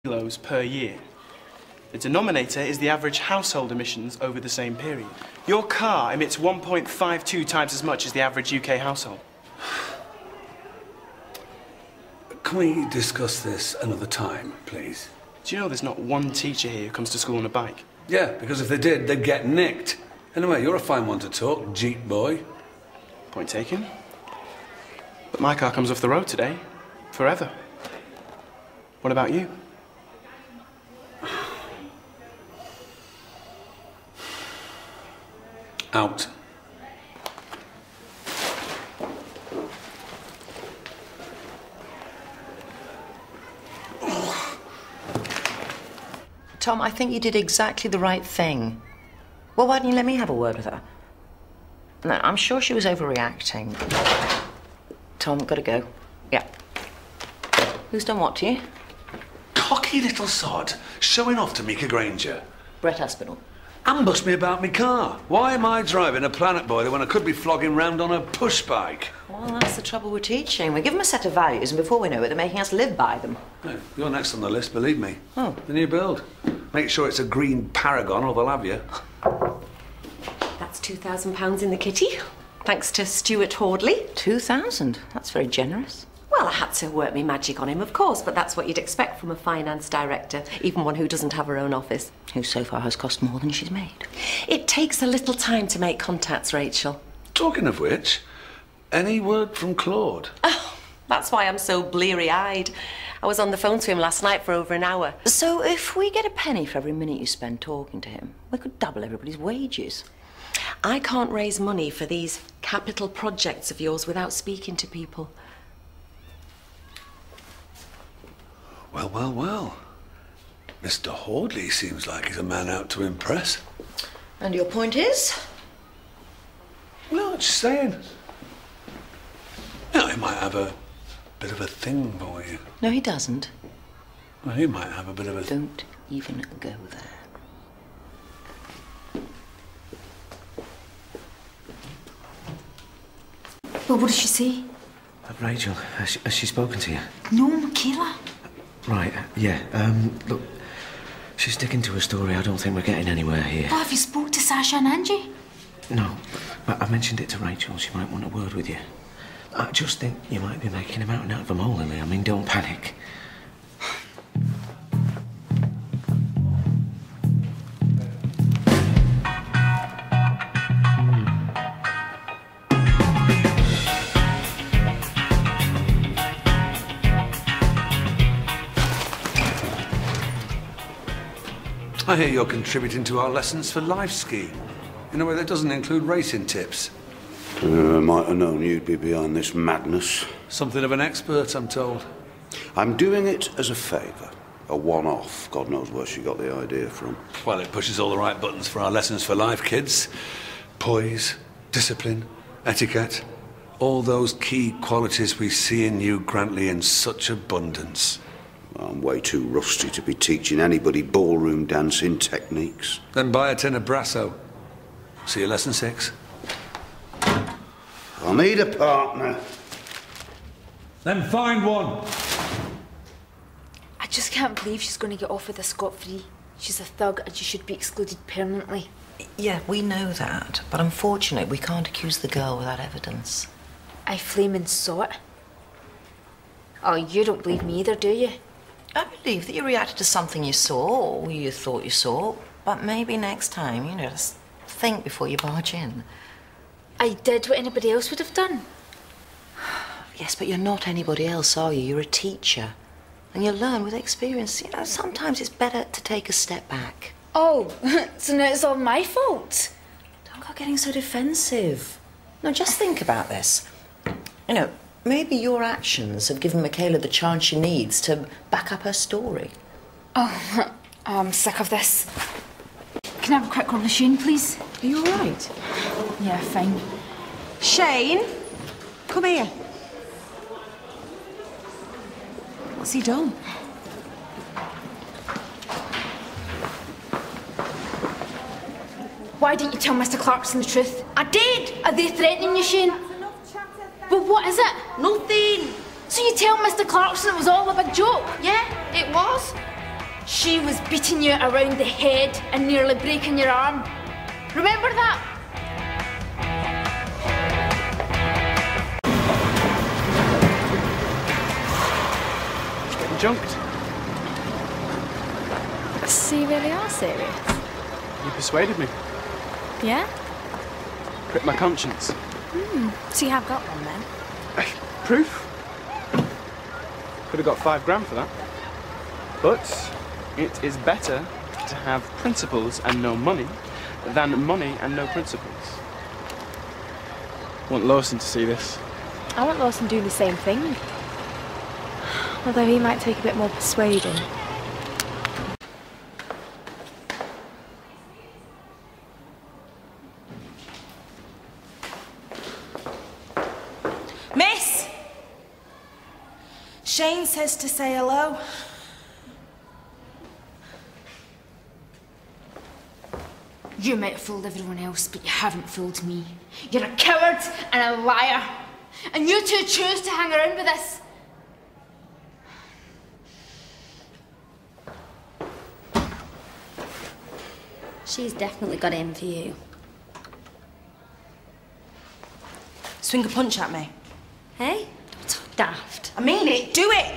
kilos per year. The denominator is the average household emissions over the same period. Your car emits 1.52 times as much as the average UK household. Can we discuss this another time, please? Do you know there's not one teacher here who comes to school on a bike? Yeah, because if they did, they'd get nicked. Anyway, you're a fine one to talk, Jeep boy. Point taken. But my car comes off the road today. Forever. What about you? Out. Tom, I think you did exactly the right thing. Well, why didn't you let me have a word with her? No, I'm sure she was overreacting. Tom, gotta go. Yeah. Who's done what to you? Cocky little sod, showing off to Mika Granger. Brett Aspinall. Ambushed me about my car. Why am I driving a Planet Boiler when I could be flogging round on a push bike? Well, that's the trouble we're teaching. We give them a set of values, and before we know it, they're making us live by them. No, you're next on the list, believe me. Oh. The new build. Make sure it's a green Paragon or they'll have you. That's £2,000 in the kitty, thanks to Stuart Hordley. 2,000? That's very generous. Well, I had to work me magic on him, of course, but that's what you'd expect from a finance director, even one who doesn't have her own office. Who so far has cost more than she's made. It takes a little time to make contacts, Rachel. Talking of which, any word from Claude? Oh, that's why I'm so bleary-eyed. I was on the phone to him last night for over an hour. So if we get a penny for every minute you spend talking to him, we could double everybody's wages. I can't raise money for these capital projects of yours without speaking to people. Well, well, well. Mr. Hordley seems like he's a man out to impress. And your point is? No, just saying. You know, he might have a bit of a thing for you. No, he doesn't. Well, he might have a bit of a... Don't even go there. Well, what did she say? Rachel, has she spoken to you? No, Michaela. Right, yeah. Look, she's sticking to her story. I don't think we're getting anywhere here. Well, have you spoke to Sasha and Angie? No, but I mentioned it to Rachel. She might want a word with you. I just think you might be making a mountain out of a molehill. I mean, don't panic. I hear you're contributing to our Lessons for Life scheme. In a way that doesn't include racing tips. I might have known you'd be behind this madness. Something of an expert, I'm told. I'm doing it as a favour. A one-off. God knows where she got the idea from. Well, it pushes all the right buttons for our Lessons for Life kids. Poise, discipline, etiquette. All those key qualities we see in you, Grantley, in such abundance. I'm way too rusty to be teaching anybody ballroom dancing techniques. Then buy a tin of Brasso. See you lesson 6. I'll need a partner. Then find one. I just can't believe she's going to get off with a scot-free. She's a thug and she should be excluded permanently. Yeah, we know that, but unfortunately we can't accuse the girl without evidence. I flaming saw it. Oh, you don't believe me either, do you? I believe that you reacted to something you saw, or you thought you saw, but maybe next time, you know, just think before you barge in. I did what anybody else would have done. Yes, but you're not anybody else, are you? You're a teacher. And you learn with experience. You know, sometimes it's better to take a step back. Oh, so now it's all my fault? Don't go getting so defensive. No, just think about this. You know, maybe your actions have given Michaela the chance she needs to back up her story. Oh, I'm sick of this. Can I have a quick word with Shane, please? Are you all right? Yeah, fine. Shane, come here. What's he done? Why didn't you tell Mr. Clarkson the truth? I did! Are they threatening you, Shane? But what is it? Nothing. So you tell Mr. Clarkson it was all a big joke? Yeah, it was. She was beating you around the head and nearly breaking your arm. Remember that? She's getting junked. So you really are serious? You persuaded me. Yeah? Pricked my conscience. So you have got one then? Proof? Could have got £5 for that. But it is better to have principles and no money than money and no principles. I want Lawson to see this. I want Lawson doing the same thing. Although he might take a bit more persuading. Miss! Shane says to say hello. You might have fooled everyone else, but you haven't fooled me. You're a coward and a liar. And you two choose to hang around with us. She's definitely got in for you. Swing a punch at me. Hey? Don't talk daft. I mean it, do it!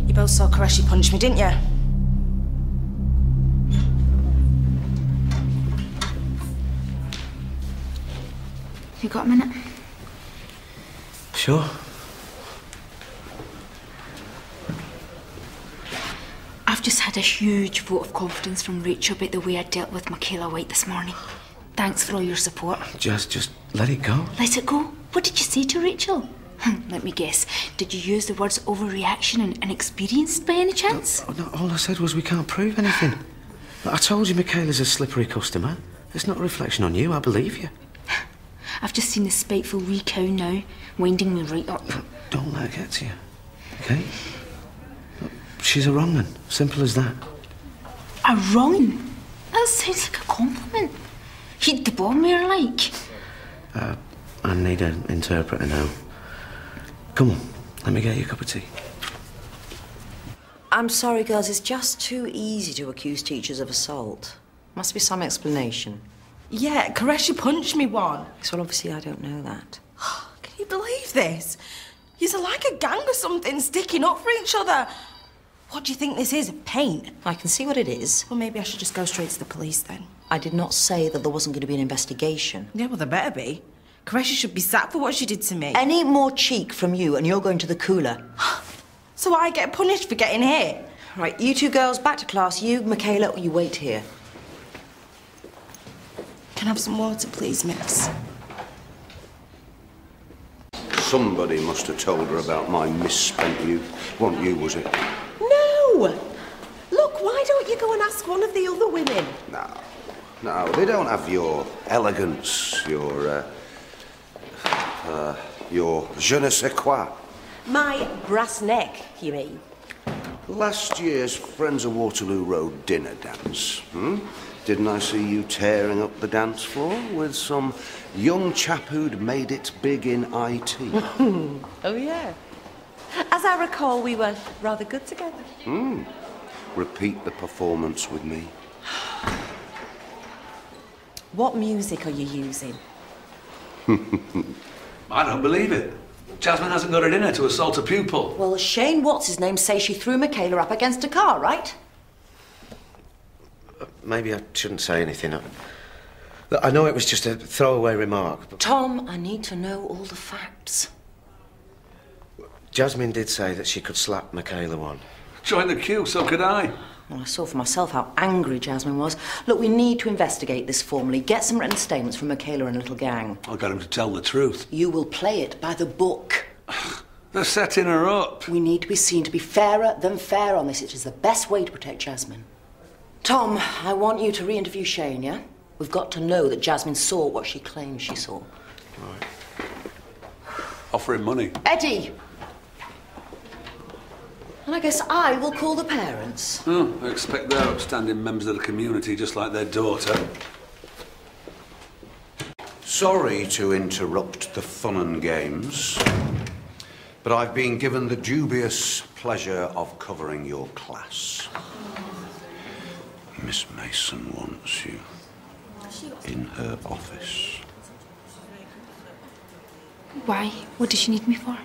You both saw Koreshi punch me, didn't you? You got a minute? Sure. I've just had a huge vote of confidence from Rachel about the way I dealt with Michaela White this morning. Thanks for all your support. Just let it go. Let it go? What did you say to Rachel? Let me guess. Did you use the words overreaction and inexperienced by any chance? No, all I said was we can't prove anything. I told you Michaela's a slippery customer. It's not a reflection on you, I believe you. I've just seen the spiteful wee cow now, winding me right up. Don't let her get to you, okay? She's a wrong 'un. Simple as that. A wrong? That sounds like a compliment. He'd the bomb here, like. I need an interpreter now. Come on, let me get you a cup of tea. I'm sorry, girls, it's just too easy to accuse teachers of assault. Must be some explanation. Yeah, Koreshi punched me one. So obviously I don't know that. Can you believe this? You're like a gang or something, sticking up for each other. What do you think this is, a paint? I can see what it is. Well, maybe I should just go straight to the police then. I did not say that there wasn't going to be an investigation. Yeah, well, there better be. Koreshi should be sacked for what she did to me. Any more cheek from you and you're going to the cooler. So I get punished for getting hit? Right, you two girls, back to class. You, Michaela, you wait here. Can I have some water, please, miss? Somebody must have told her about my misspent youth. Wasn't you, was it? No! Look, why don't you go and ask one of the other women? No, they don't have your elegance, your je ne sais quoi. My brass neck, you mean? Last year's Friends of Waterloo Road dinner dance, Didn't I see you tearing up the dance floor with some young chap who'd made it big in IT? Oh, yeah. As I recall, we were rather good together. Repeat the performance with me. What music are you using? I don't believe it. Jasmine hasn't got it in her to assault a pupil. Well, Shane What's-his-name says she threw Michaela up against a car, right? Maybe I shouldn't say anything. I know it was just a throwaway remark, but... Tom, I need to know all the facts. Jasmine did say that she could slap Michaela one. Join the queue, so could I. Well, I saw for myself how angry Jasmine was. Look, we need to investigate this formally. Get some written statements from Michaela and a little gang. I got him to tell the truth. You will play it by the book. They're setting her up. We need to be seen to be fairer than fair on this. It is the best way to protect Jasmine. Tom, I want you to re-interview Shane, yeah? We've got to know that Jasmine saw what she claims she saw. Right. Offer him money. Eddie! And I guess I will call the parents. Oh, I expect they're upstanding members of the community, just like their daughter. Sorry to interrupt the fun and games, but I've been given the dubious pleasure of covering your class. Miss Mason wants you in her office. Why? What does she need me for?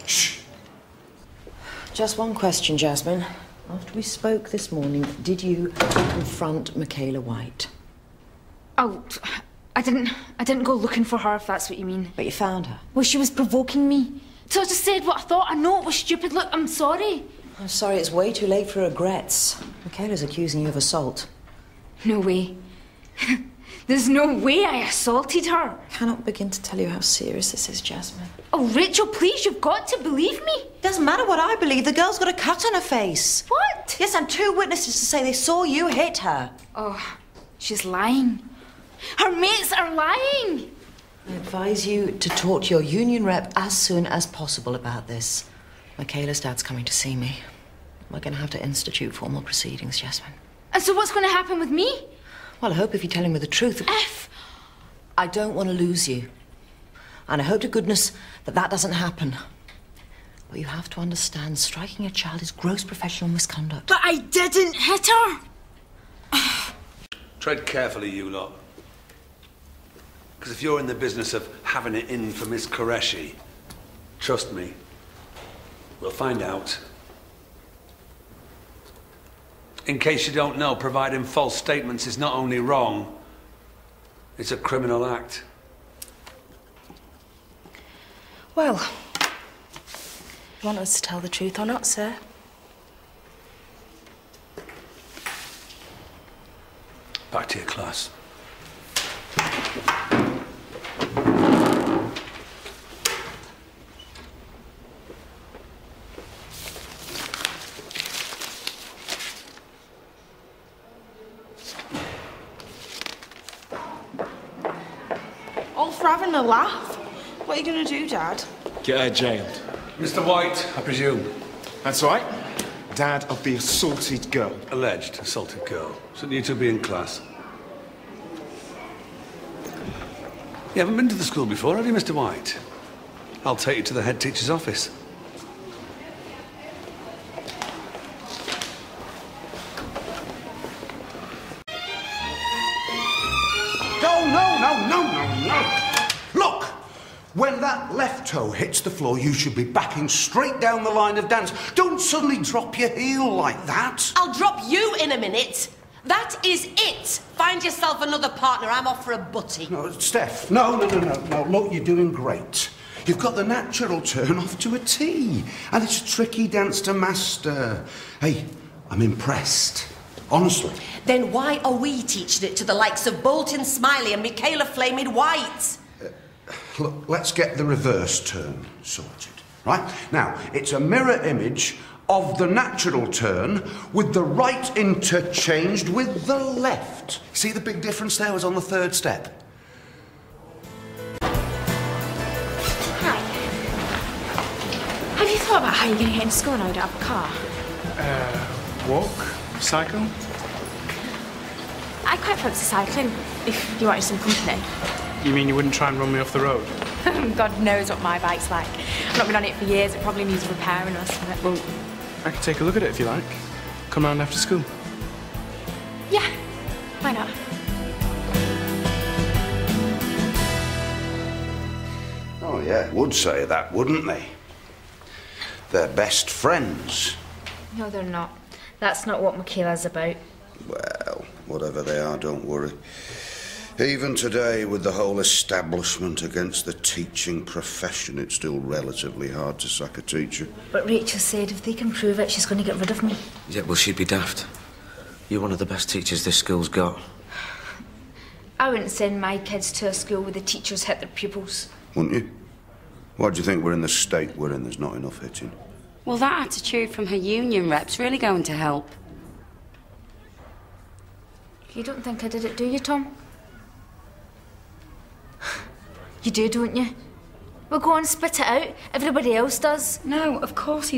Shh. Just one question, Jasmine. After we spoke this morning, did you confront Michaela White? Oh, I didn't go looking for her, if that's what you mean. But you found her. Well, she was provoking me. So I just said what I thought. I know it was stupid. Look, I'm sorry. I'm sorry, it's way too late for regrets. Michaela's accusing you of assault. No way. There's no way I assaulted her. I cannot begin to tell you how serious this is, Jasmine. Oh, Rachel, please, you've got to believe me. Doesn't matter what I believe, the girl's got a cut on her face. What? Yes, and 2 witnesses to say they saw you hit her. Oh, she's lying. Her mates are lying. I advise you to talk to your union rep as soon as possible about this. Michaela's dad's coming to see me. We're going to have to institute formal proceedings, Jasmine. And so what's going to happen with me? Well, I hope if you tell him the truth... I don't want to lose you. And I hope to goodness that that doesn't happen. But you have to understand, striking a child is gross professional misconduct. But I didn't hit her. Tread carefully, you lot. Because if you're in the business of having it in for Miss Qureshi, trust me, we'll find out. In case you don't know, providing false statements is not only wrong, it's a criminal act. Well, you want us to tell the truth or not, sir? Back to your class. All for having a laugh. What are you going to do, Dad? Get her jailed. Mr. White, I presume. That's right. Dad of the assaulted girl. Alleged assaulted girl. Shouldn't you two be in class? You haven't been to the school before, have you, Mr. White? I'll take you to the head teacher's office. No. Look! When that left toe hits the floor, you should be backing straight down the line of dance. Don't suddenly drop your heel like that. I'll drop you in a minute. That is it. Find yourself another partner. I'm off for a butty. No, Steph, no. Look, you're doing great. You've got the natural turn off to a T. And it's a tricky dance to master. Hey, I'm impressed. Honestly. Then why are we teaching it to the likes of Bolton Smiley and Michaela Flaming White? Look, let's get the reverse turn sorted, right? Now, it's a mirror image of the natural turn with the right interchanged with the left. See the big difference there was on the 3rd step? Hi. Have you thought about how you're going to get into school now you don't have a car? Walk? Cycle? I quite fancy cycling, if you wanted some company. You mean you wouldn't try and run me off the road? God knows what my bike's like. I've not been on it for years. It probably needs repairing or something. Well, I could take a look at it if you like. Come round after school. Yeah, why not? Oh, yeah, would say that, wouldn't they? They're best friends. No, they're not. That's not what Michaela's about. Well, whatever they are, don't worry. Even today, with the whole establishment against the teaching profession, it's still relatively hard to sack a teacher. But Rachel said if they can prove it, she's going to get rid of me. Yeah, well, she'd be daft. You're one of the best teachers this school's got. I wouldn't send my kids to a school where the teachers hit their pupils. Wouldn't you? Why do you think we're in the state we're in? There's not enough hitting. Well, that attitude from her union rep's really going to help. You don't think I did it, do you, Tom? You do, don't you? Well, go on, spit it out. Everybody else does. No, of course he does.